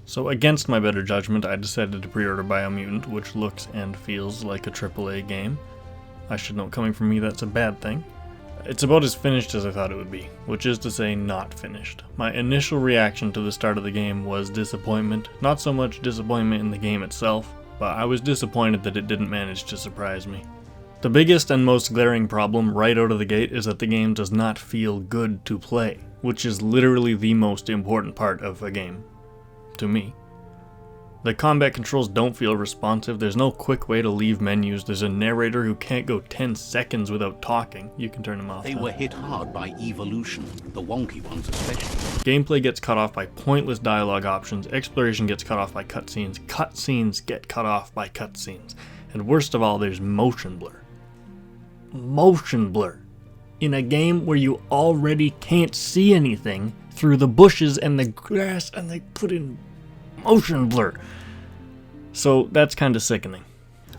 So against my better judgment, I decided to pre-order Biomutant, which looks and feels like a AAA game. I should note, coming from me, that's a bad thing. It's about as finished as I thought it would be, which is to say not finished. My initial reaction to the start of the game was disappointment. Not so much disappointment in the game itself, but I was disappointed that it didn't manage to surprise me. The biggest and most glaring problem right out of the gate is that the game does not feel good to play, which is literally the most important part of a game. To me. The combat controls don't feel responsive, there's no quick way to leave menus, there's a narrator who can't go 10 seconds without talking. You can turn him off. They were hit hard by evolution, the wonky ones especially. Gameplay gets cut off by pointless dialogue options, exploration gets cut off by cutscenes get cut off by cutscenes, and worst of all, there's motion blur. Motion blur. In a game where you already can't see anything through the bushes and the grass, and they put in motion blur. So that's kind of sickening.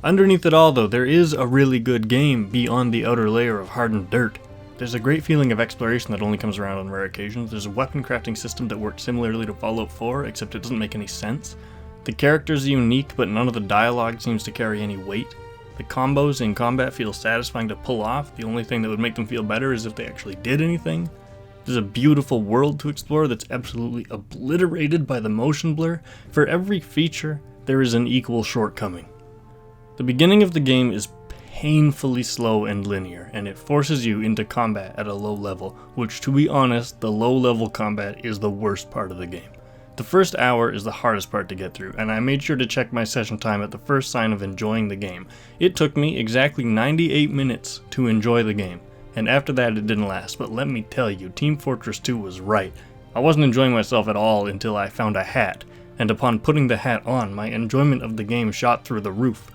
Underneath it all though, there is a really good game beyond the outer layer of hardened dirt. There's a great feeling of exploration that only comes around on rare occasions. There's a weapon crafting system that works similarly to Fallout 4, except it doesn't make any sense. The characters are unique, but none of the dialogue seems to carry any weight. The combos in combat feel satisfying to pull off. The only thing that would make them feel better is if they actually did anything. There's a beautiful world to explore that's absolutely obliterated by the motion blur. For every feature, there is an equal shortcoming. The beginning of the game is painfully slow and linear, and it forces you into combat at a low level, which, to be honest, the low level combat is the worst part of the game. The first hour is the hardest part to get through, and I made sure to check my session time at the first sign of enjoying the game. It took me exactly 98 minutes to enjoy the game. And after that it didn't last, but let me tell you, Team Fortress 2 was right. I wasn't enjoying myself at all until I found a hat, and upon putting the hat on, my enjoyment of the game shot through the roof.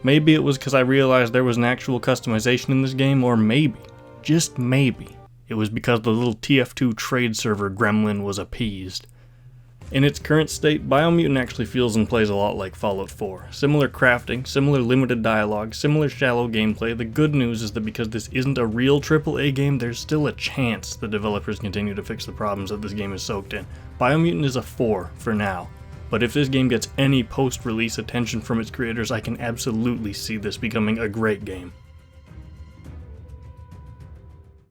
Maybe it was because I realized there was an actual customization in this game, or maybe, just maybe, it was because the little TF2 trade server gremlin was appeased. In its current state, Biomutant actually feels and plays a lot like Fallout 4. Similar crafting, similar limited dialogue, similar shallow gameplay. The good news is that because this isn't a real AAA game, there's still a chance the developers continue to fix the problems that this game is soaked in. Biomutant is a 4 for now, but if this game gets any post-release attention from its creators, I can absolutely see this becoming a great game.